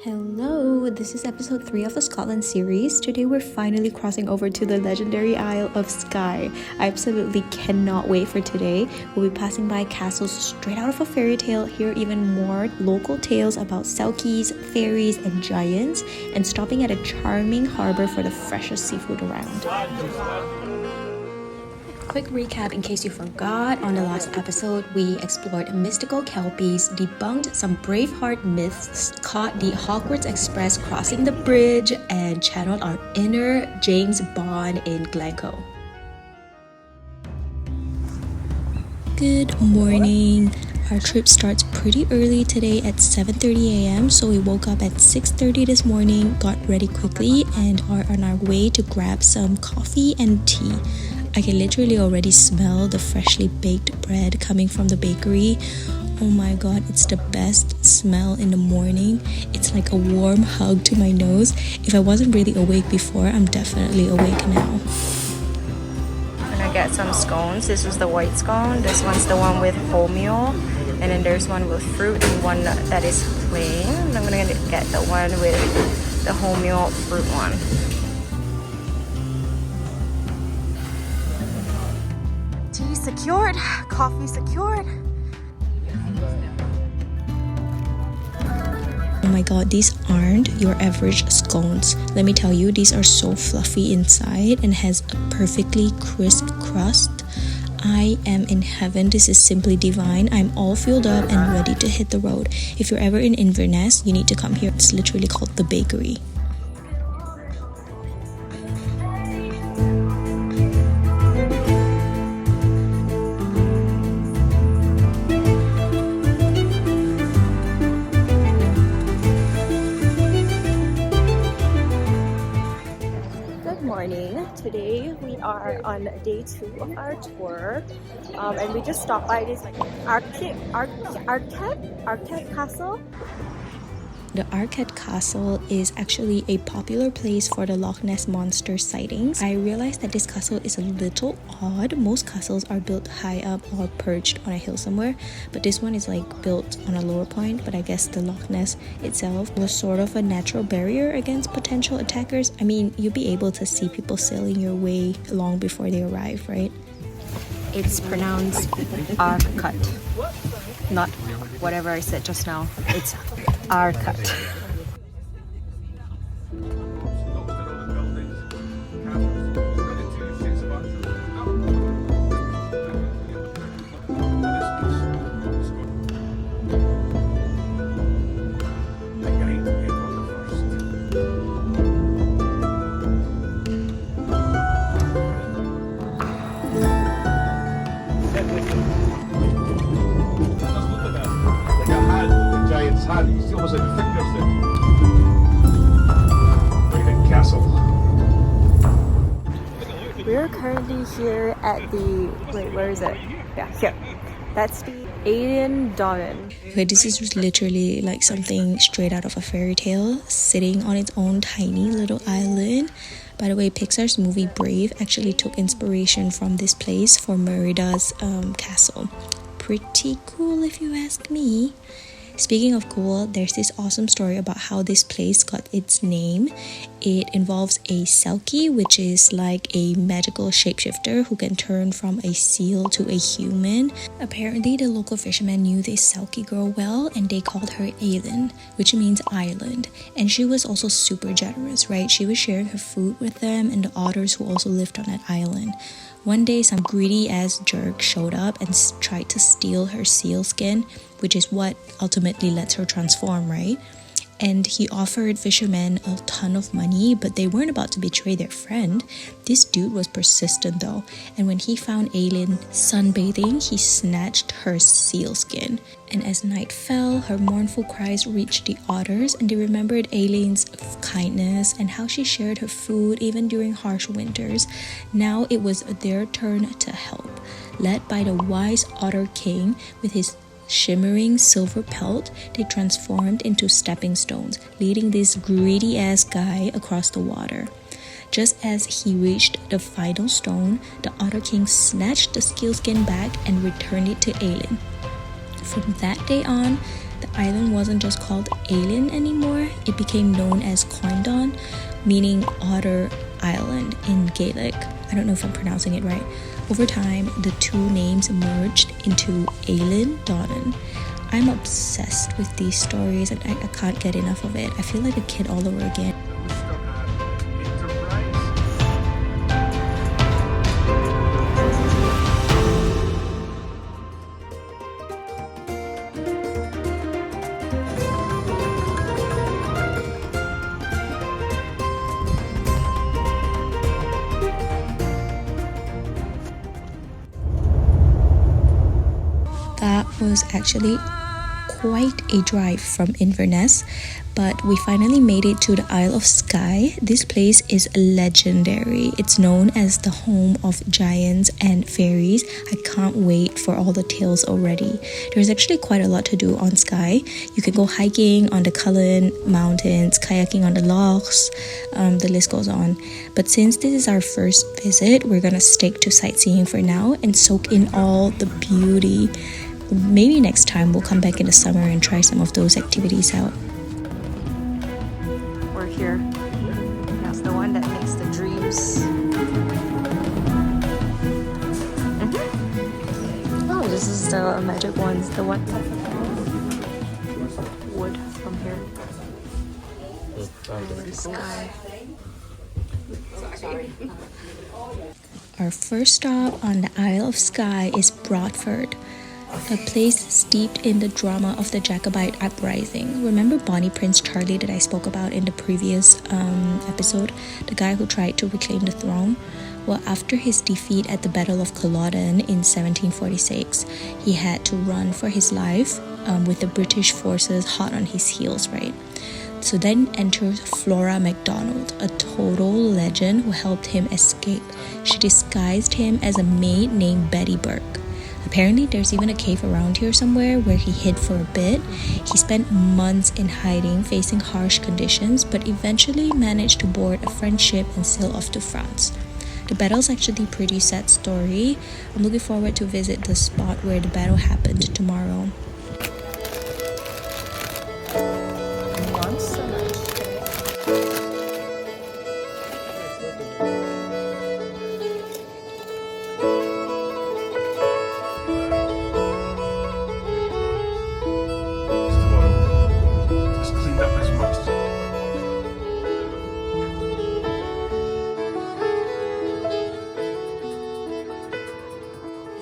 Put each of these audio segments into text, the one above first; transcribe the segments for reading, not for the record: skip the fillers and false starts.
Hello, this is episode 3 of the Scotland series. Today we're finally crossing over to the legendary Isle of Skye. I absolutely cannot wait for today. We'll be passing by castles straight out of a fairy tale, hear even more local tales about selkies, fairies, and giants, and stopping at a charming harbour for the freshest seafood around. Quick recap in case you forgot. On the last episode, we explored mystical kelpies, debunked some Braveheart myths, caught the Hogwarts Express crossing the bridge, and channeled our inner James Bond in Glencoe. Good morning. Our trip starts pretty early today at 7:30 a.m. So we woke up at 6:30 this morning, got ready quickly, and are on our way to grab some coffee and tea. I can literally already smell the freshly baked bread coming from the bakery. Oh my god, it's the best smell in the morning. It's like a warm hug to my nose. If I wasn't really awake before, I'm definitely awake now. I'm gonna get some scones. This is the white scone. This one's the one with wholemeal. And then there's one with fruit and one that is plain. I'm gonna get the one with the wholemeal fruit one. Tea secured, coffee secured. Oh my god, these aren't your average scones. Let me tell you, these are so fluffy inside and has a perfectly crisp crust. I am in heaven. This is simply divine. I'm all filled up and ready to hit the road. If you're ever in Inverness, you need to come here. It's literally called the bakery. Today we are on day 2 of our tour, and we just stopped by this Urquhart Castle. The Urquhart Castle is actually a popular place for the Loch Ness Monster sightings. I realized that this castle is a little odd. Most castles are built high up or perched on a hill somewhere, but this one is like built on a lower point. But I guess the Loch Ness itself was sort of a natural barrier against potential attackers. I mean, you'll be able to see people sailing your way long before they arrive, right? It's pronounced Urquhart, not whatever I said just now. It's Urquhart. We're currently here at the, wait, where is it? Yeah, here. That's the Eilean Donan. Okay, this is literally like something straight out of a fairy tale, sitting on its own tiny little island. By the way, Pixar's movie Brave actually took inspiration from this place for Merida's castle. Pretty cool if you ask me. Speaking of cool, there's this awesome story about how this place got its name. It involves a selkie, which is like a magical shapeshifter who can turn from a seal to a human. Apparently, the local fishermen knew this selkie girl well, and they called her Eilean, which means island. And she was also super generous, right? She was sharing her food with them and the otters who also lived on that island. One day, some greedy ass jerk showed up and tried to steal her seal skin, which is what ultimately lets her transform, right? And he offered fishermen a ton of money, but they weren't about to betray their friend. This dude was persistent though, and when he found Eilean sunbathing, he snatched her seal skin. And as night fell, her mournful cries reached the otters, and they remembered Eilean's kindness and how she shared her food even during harsh winters. Now it was their turn to help. Led by the wise Otter King with his shimmering silver pelt, they transformed into stepping stones, leading this greedy ass guy across the water. Just as he reached the final stone, the Otter King snatched the sealskin back and returned it to Eilean. From that day on, the island wasn't just called Eilean anymore, it became known as Donan, meaning Otter Island in Gaelic. I don't know if I'm pronouncing it right. Over time, the two names merged into Eilean Donan. I'm obsessed with these stories and I can't get enough of it. I feel like a kid all over again. That was actually quite a drive from Inverness, but we finally made it to the Isle of Skye. This place is legendary. It's known as the home of giants and fairies. I can't wait for all the tales already. There's actually quite a lot to do on Skye. You can go hiking on the Cuillin mountains, kayaking on the lochs, the list goes on. But since this is our first visit, we're gonna stick to sightseeing for now and soak in all the beauty. Maybe next time we'll come back in the summer and try some of those activities out. We're here. That's the one that makes the dreams. Oh, this is the magic ones. The one wood from here. The sky. Our first stop on the Isle of Skye is Broadford, a place steeped in the drama of the Jacobite uprising. Remember Bonnie Prince Charlie that I spoke about in the previous episode? The guy who tried to reclaim the throne? Well, after his defeat at the Battle of Culloden in 1746, he had to run for his life with the British forces hot on his heels, right? So then enters Flora MacDonald, a total legend who helped him escape. She disguised him as a maid named Betty Burke. Apparently, there's even a cave around here somewhere where he hid for a bit. He spent months in hiding, facing harsh conditions, but eventually managed to board a French ship and sail off to France. The battle's actually a pretty sad story. I'm looking forward to visit the spot where the battle happened tomorrow.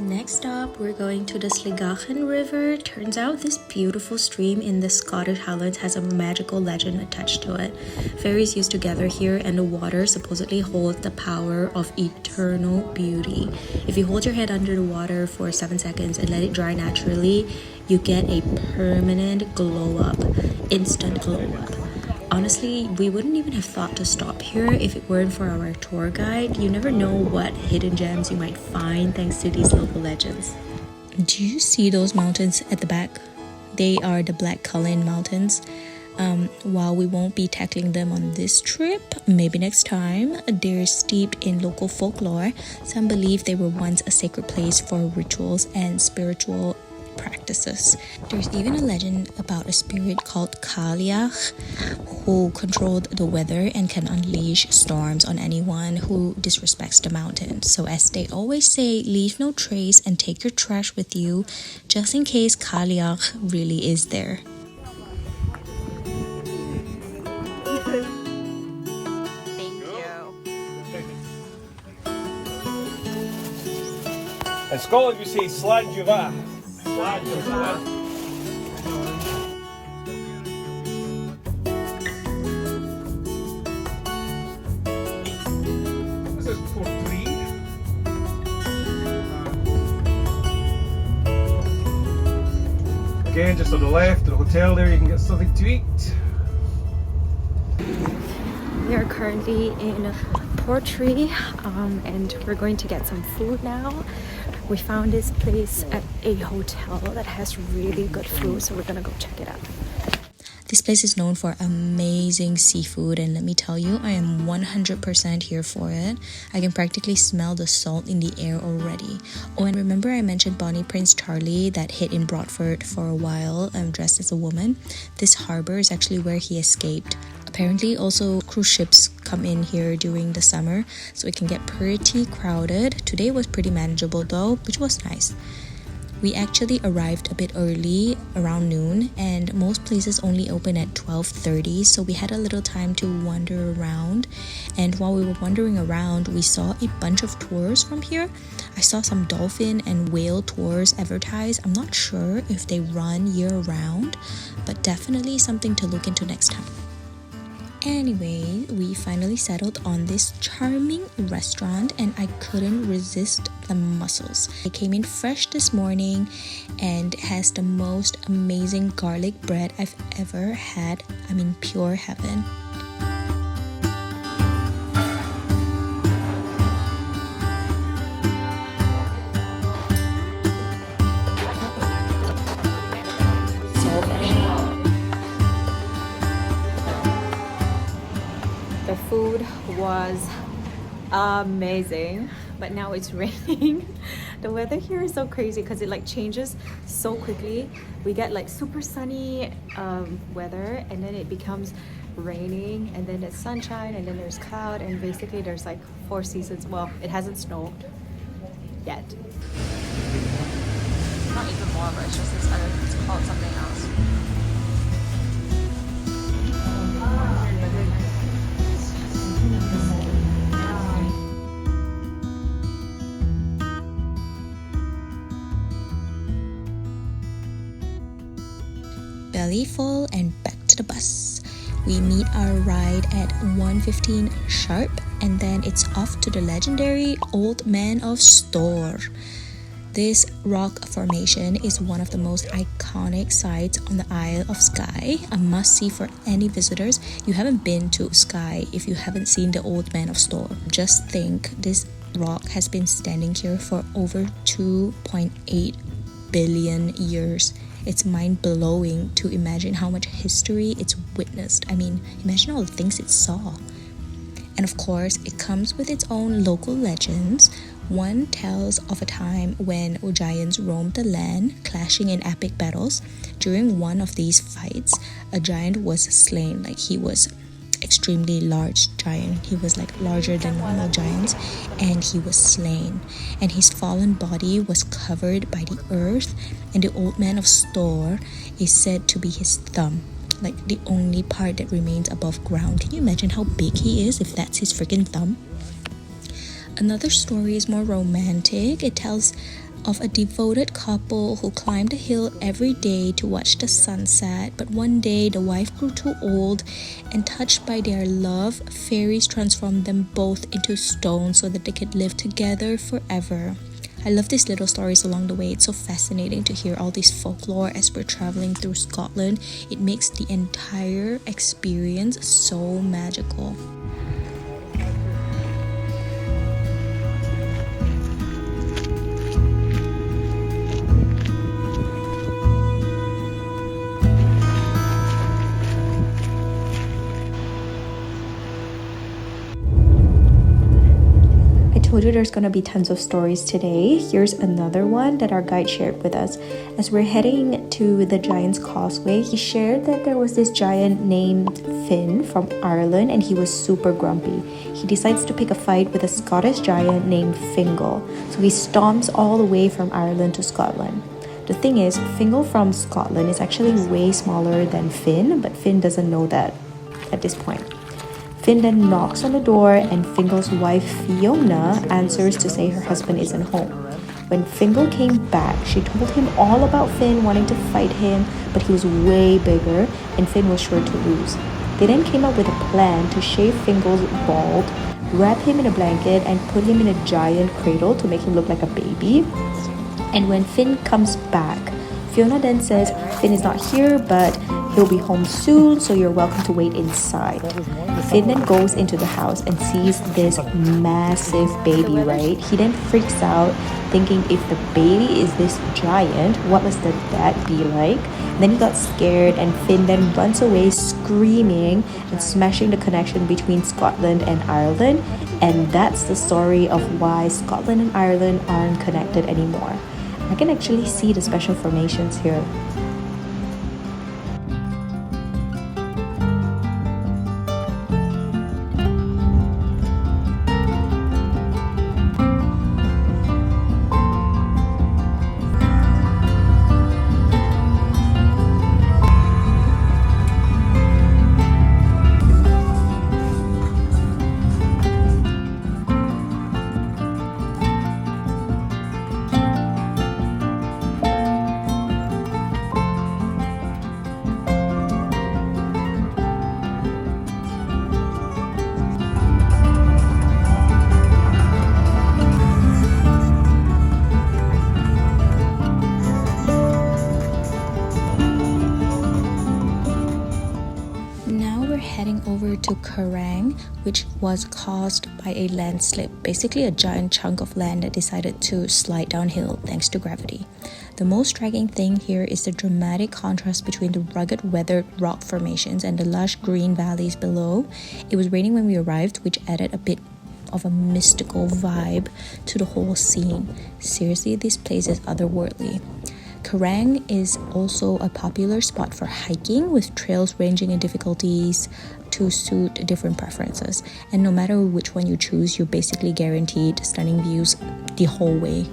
Next up, we're going to the Sligachan River. Turns out this beautiful stream in the Scottish Highlands has a magical legend attached to it. Fairies used to gather here and the water supposedly holds the power of eternal beauty. If you hold your head under the water for 7 seconds and let it dry naturally, you get a permanent glow up, instant glow up. Honestly, we wouldn't even have thought to stop here if it weren't for our tour guide. You never know what hidden gems you might find thanks to these local legends. Do you see those mountains at the back? They are the Black Cuillin Mountains. While we won't be tackling them on this trip, maybe next time, they're steeped in local folklore. Some believe they were once a sacred place for rituals and spiritual practices. There's even a legend about a spirit called Causeway who controlled the weather and can unleash storms on anyone who disrespects the mountain. So as they always say, leave no trace and take your trash with you just in case Causeway really is there. In Scotland we say Sligachan River. This is Portree. Again, just on the left, the hotel there, you can get something to eat. We are currently in Portree and we're going to get some food now. We found this place at a hotel that has really good food, so we're gonna go check it out. This place is known for amazing seafood, and let me tell you, I am 100% here for it. I can practically smell the salt in the air already. Oh, and remember I mentioned Bonnie Prince Charlie that hid in Broadford for a while, dressed as a woman? This harbour is actually where he escaped. Apparently also cruise ships come in here during the summer, so it can get pretty crowded. Today was pretty manageable though, which was nice. We actually arrived a bit early, around noon, and most places only open at 12:30, so we had a little time to wander around. And while we were wandering around, we saw a bunch of tours from here. I saw some dolphin and whale tours advertised. I'm not sure if they run year-round, but definitely something to look into next time. Anyway, we finally settled on this charming restaurant and I couldn't resist the mussels. It came in fresh this morning and has the most amazing garlic bread I've ever had. I mean, pure heaven. The food was amazing, but now it's raining. The weather here is so crazy because it like changes so quickly. We get like super sunny weather, and then it becomes raining, and then it's sunshine, and then there's cloud, and basically there's like 4 seasons. Well, it hasn't snowed yet. Not even more, but it's just it's called something else. Belly full and back to the bus. We meet our ride at 1:15 sharp, and then it's off to the legendary Old Man of Storr. This rock formation is one of the most iconic sites on the Isle of Skye, a must-see for any visitors. You haven't been to Skye if you haven't seen the Old Man of Storr. Just think, this rock has been standing here for over 2.8 billion years. It's mind-blowing to imagine how much history it's witnessed. I mean, imagine all the things it saw. And of course, it comes with its own local legends. One tells of a time when giants roamed the land, clashing in epic battles. During one of these fights, a giant was slain. Like, he was extremely large giant. He was like larger than normal giants, and he was slain. And his fallen body was covered by the earth, and the Old Man of Storr is said to be his thumb, like the only part that remains above ground. Can you imagine how big he is if that's his freaking thumb? Another story is more romantic. It tells of a devoted couple who climbed a hill every day to watch the sunset, but one day the wife grew too old, and touched by their love, fairies transformed them both into stone so that they could live together forever. I love these little stories along the way. It's so fascinating to hear all these folklore as we're traveling through Scotland. It makes the entire experience so magical. I told you there's gonna be tons of stories today. Here's another one that our guide shared with us. As we're heading to the Giant's Causeway, he shared that there was this giant named Finn from Ireland, and he was super grumpy. He decides to pick a fight with a Scottish giant named Fingal. So he stomps all the way from Ireland to Scotland. The thing is, Fingal from Scotland is actually way smaller than Finn, but Finn doesn't know that at this point. Finn then knocks on the door, and Fingal's wife Fiona answers to say her husband isn't home. When Fingal came back, she told him all about Finn wanting to fight him, but he was way bigger and Finn was sure to lose. They then came up with a plan to shave Fingal's bald, wrap him in a blanket, and put him in a giant cradle to make him look like a baby. And when Finn comes back, Fiona then says Finn is not here, but He'll be home soon, so you're welcome to wait inside. Finn then goes into the house and sees this massive baby, right? He then freaks out, thinking if the baby is this giant, what must the dad be like? And then he got scared, and Finn then runs away screaming and smashing the connection between Scotland and Ireland. And that's the story of why Scotland and Ireland aren't connected anymore. I can actually see the special formations here. Over to Quiraing, which was caused by a landslip, basically a giant chunk of land that decided to slide downhill thanks to gravity. The most striking thing here is the dramatic contrast between the rugged weathered rock formations and the lush green valleys below. It was raining when we arrived, which added a bit of a mystical vibe to the whole scene. Seriously, this place is otherworldly. Quiraing is also a popular spot for hiking, with trails ranging in difficulties to suit different preferences. And no matter which one you choose, you're basically guaranteed stunning views the whole way.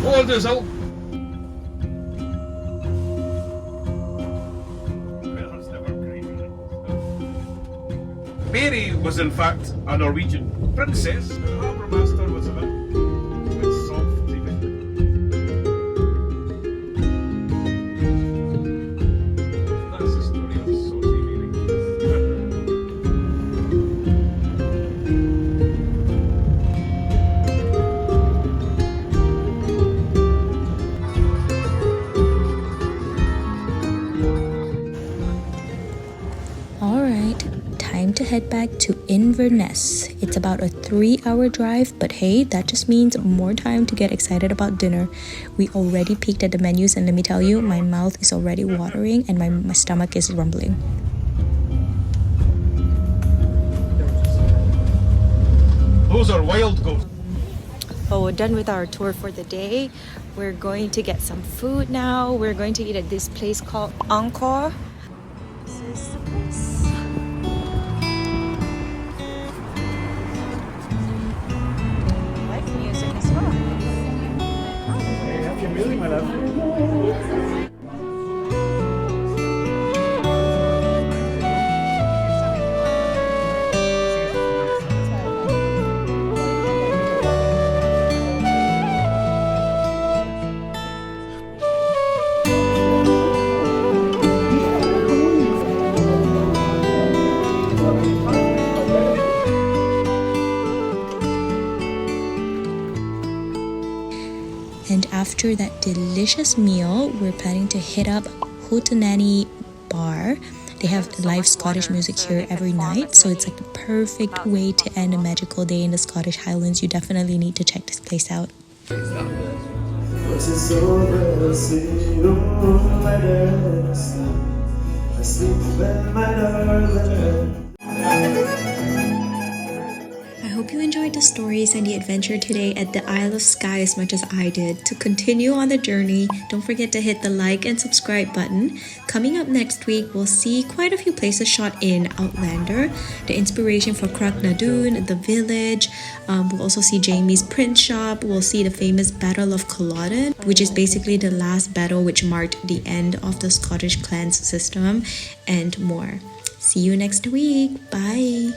What is all? Mary was in fact a Norwegian princess. The harbour master was a bit soft even. That's the story of saucy Mary. To head back to Inverness. It's about a 3-hour drive, but hey, that just means more time to get excited about dinner. We already peeked at the menus, and let me tell you, my mouth is already watering and my stomach is rumbling. Those are wild goats. Oh, we're done with our tour for the day. We're going to get some food now. We're going to eat at this place called Urquhart. This is the place. Really, my love. And after that delicious meal, we're planning to hit up Hootenanny Bar. They have live Scottish music here every night, so it's like the perfect way to end a magical day in the Scottish Highlands. You definitely need to check this place out. hope you enjoyed the stories and the adventure today at the Isle of Skye as much as I did. To continue on the journey, don't forget to hit the like and subscribe button. Coming up next week, we'll see quite a few places shot in Outlander, the inspiration for Croagnadoon, the village. We'll also see Jamie's print shop. We'll see the famous Battle of Culloden, which is basically the last battle which marked the end of the Scottish clans system, and more. See you next week. Bye.